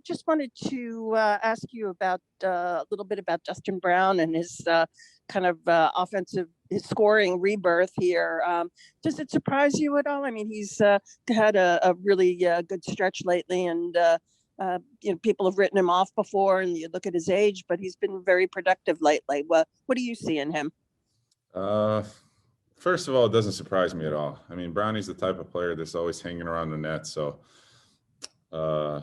Just wanted to ask you about a little bit about Justin Brown and his kind of his scoring rebirth here. Does it surprise you at all? I mean, he's had a really good stretch lately, and people have written him off before, and you look at his age, but he's been very productive lately. What do you see in him? Uh, First of all, it doesn't surprise me at all. I mean, Brownie's the type of player that's always hanging around the net. So, uh,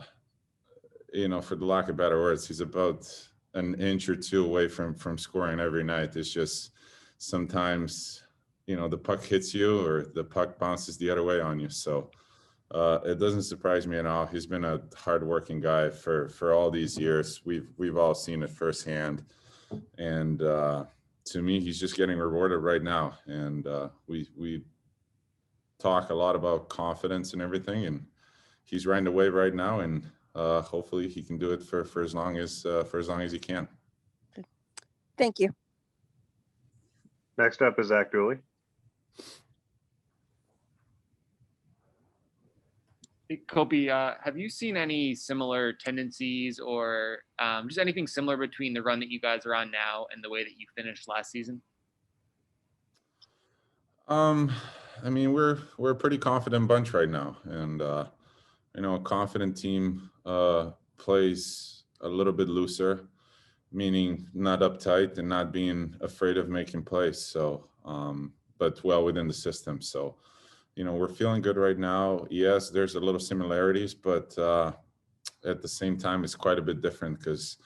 for the lack of better words, he's about an inch or two away from scoring every night. It's just sometimes, the puck hits you or the puck bounces the other way on you. So it doesn't surprise me at all. He's been a hardworking guy for all these years. We've all seen it firsthand, and to me, he's just getting rewarded right now. And we talk a lot about confidence and everything, and he's riding the wave right now. And hopefully, he can do it for as long as he can. Thank you. Next up is Zach Dooley. Kopi, have you seen any similar tendencies or just anything similar between the run that you guys are on now and the way that you finished last season? I mean, we're a pretty confident bunch right now, and a confident team plays a little bit looser, meaning not uptight and not being afraid of making plays. So, but well within the system. So, we're feeling good right now. Yes, there's a little similarities, but at the same time, it's quite a bit different because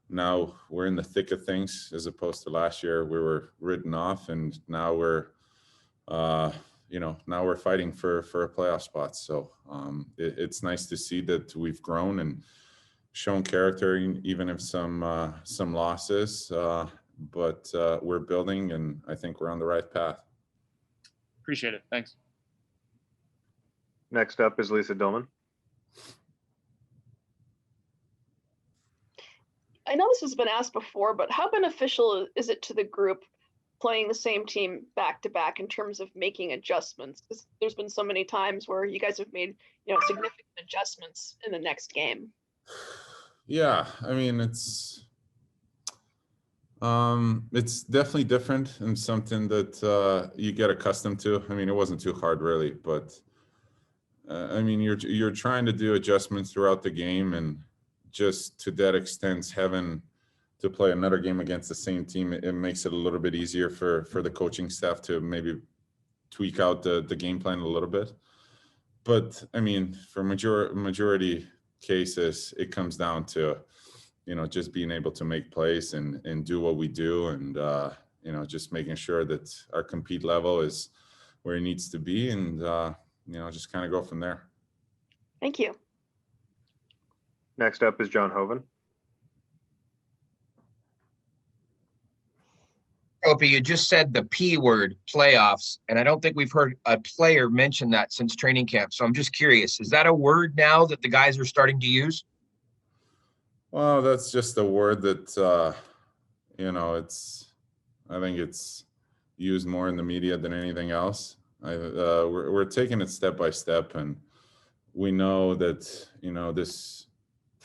now we're in the thick of things as opposed to last year. We were written off, and now we're fighting for a playoff spot. So it's nice to see that we've grown and shown character, even if some losses. But we're building, and I think we're on the right path. Appreciate it. Thanks. Next up is Lisa Dillman. I know this has been asked before, but how beneficial is it to the group playing the same team back to back in terms of making adjustments? Because there's been so many times where you guys have made significant adjustments in the next game. Yeah, I mean, it's definitely different and something that you get accustomed to. I mean, it wasn't too hard really, but I mean, you're trying to do adjustments throughout the game, and just to that extent, having to play another game against the same team, it makes it a little bit easier for the coaching staff to maybe tweak out the game plan a little bit. But I mean, for majority cases, it comes down to just being able to make plays and do what we do, and just making sure that our compete level is where it needs to be, and just kind of go from there. Thank you. Next up is John Hoven. Kopi, you just said the P word, playoffs, and I don't think we've heard a player mention that since training camp. So I'm just curious, is that a word now that the guys are starting to use? Well, that's just a word that, I think it's used more in the media than anything else. We're taking it step by step, and we know that, this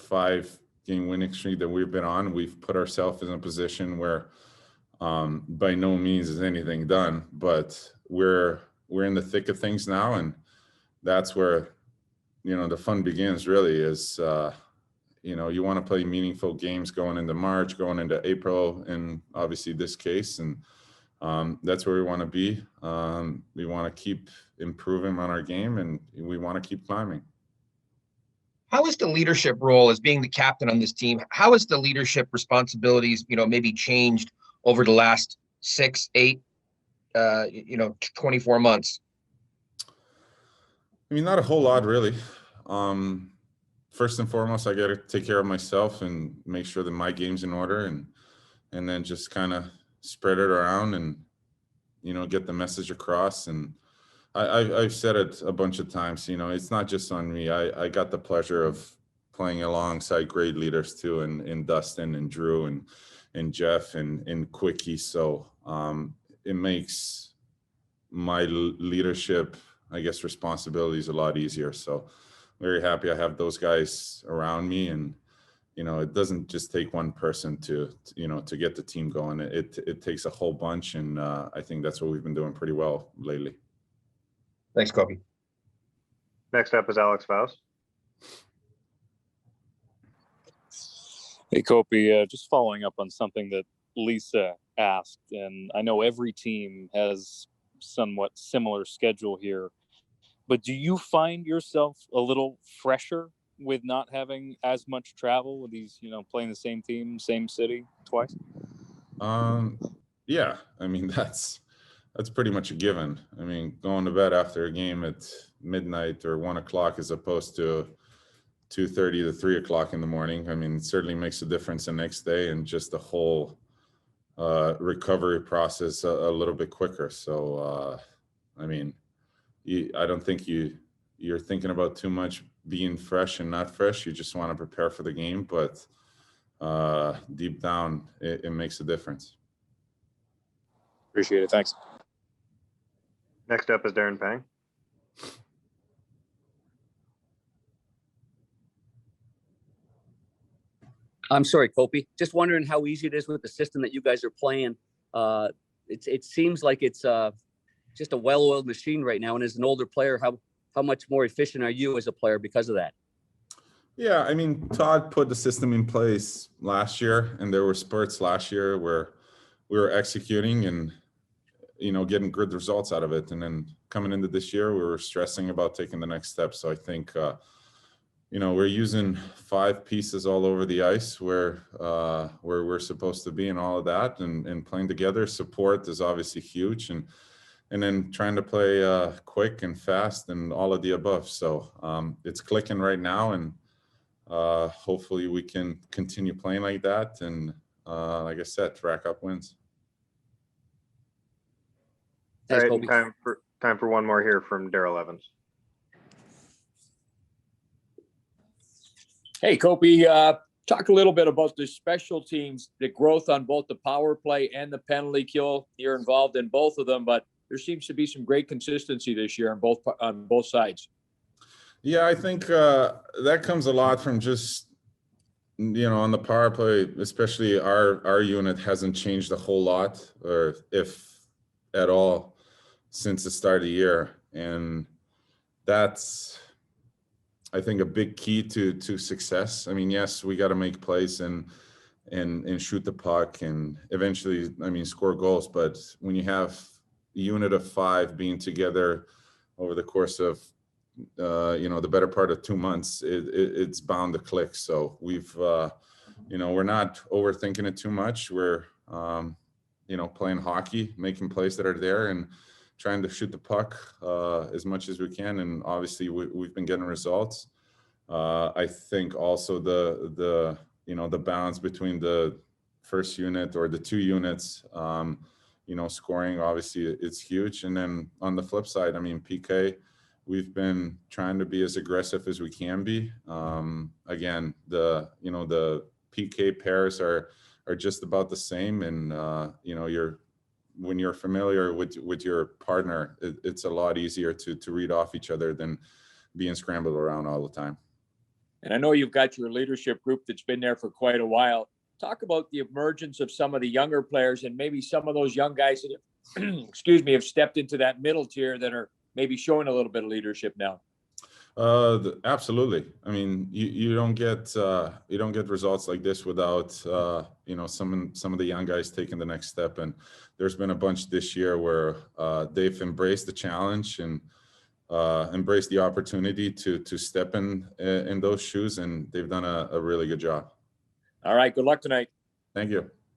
5-game winning streak that we've been on, we've put ourselves in a position where by no means is anything done, but we're in the thick of things now, and that's where the fun begins. Really, is you want to play meaningful games going into March, going into April, and obviously this case, and that's where we want to be. We want to keep improving on our game, and we want to keep climbing. How is the leadership role as being the captain on this team? How has the leadership responsibilities, maybe changed over the last 6, 8, 24 months? I mean, not a whole lot, really. First and foremost, I got to take care of myself and make sure that my game's in order, and then just kind of spread it around and, get the message across. And I've said it a bunch of times, it's not just on me. I got the pleasure of playing alongside great leaders too, in Dustin and Drew and Jeff and Quickie. So it makes my leadership, I guess, responsibilities a lot easier. So very happy I have those guys around me. And, you know, it doesn't just take one person to get the team going. It takes a whole bunch. And I think that's what we've been doing pretty well lately. Thanks, Kobe. Next up is Alex Faust. Hey, Kopi, just following up on something that Lisa asked, and I know every team has somewhat similar schedule here, but do you find yourself a little fresher with not having as much travel with these, playing the same team, same city twice? Yeah, I mean, that's pretty much a given. I mean, going to bed after a game at midnight or 1 o'clock as opposed to 2:30 to 3 o'clock in the morning. I mean, it certainly makes a difference the next day, and just the whole recovery process a little bit quicker. So, I mean, I don't think you're thinking about too much being fresh and not fresh. You just want to prepare for the game, but deep down, it makes a difference. Appreciate it. Thanks. Next up is Darren Pang. I'm sorry, Kopi. Just wondering how easy it is with the system that you guys are playing. It seems like it's just a well-oiled machine right now. And as an older player, how much more efficient are you as a player because of that? Yeah, I mean, Todd put the system in place last year, and there were spurts last year where we were executing and, getting good results out of it. And then coming into this year, we were stressing about taking the next step. So I think, we're using 5 pieces all over the ice where we're supposed to be and all of that, and playing together. Support is obviously huge, and then trying to play quick and fast and all of the above. So it's clicking right now, and hopefully we can continue playing like that. And like I said, rack up wins. All Thanks, right, Kopi. time for one more here from Daryl Evans. Hey, Kopi, talk a little bit about the special teams, the growth on both the power play and the penalty kill. You're involved in both of them, but there seems to be some great consistency this year on both sides. Yeah, I think that comes a lot from just, on the power play, especially our unit hasn't changed a whole lot, or if at all, since the start of the year. And that's, I think, a big key to success. I mean, yes, we got to make plays and shoot the puck and eventually, score goals. But when you have a unit of 5 being together over the course of, the better part of 2 months, it's bound to click. So we're not overthinking it too much. We're, playing hockey, making plays that are there, and trying to shoot the puck as much as we can. And obviously we've been getting results. I think also the balance between the first unit or the 2 units, scoring, obviously it's huge. And then on the flip side, PK, we've been trying to be as aggressive as we can be. Again, the PK pairs are just about the same. And, when you're familiar with your partner, it's a lot easier to read off each other than being scrambled around all the time. And I know you've got your leadership group that's been there for quite a while. Talk about the emergence of some of the younger players and maybe some of those young guys that have, have stepped into that middle tier that are maybe showing a little bit of leadership now. Absolutely. I mean, you don't get results like this without some of the young guys taking the next step. And there's been a bunch this year where they've embraced the challenge and embraced the opportunity to step in those shoes, and they've done a really good job. All right. Good luck tonight. Thank you.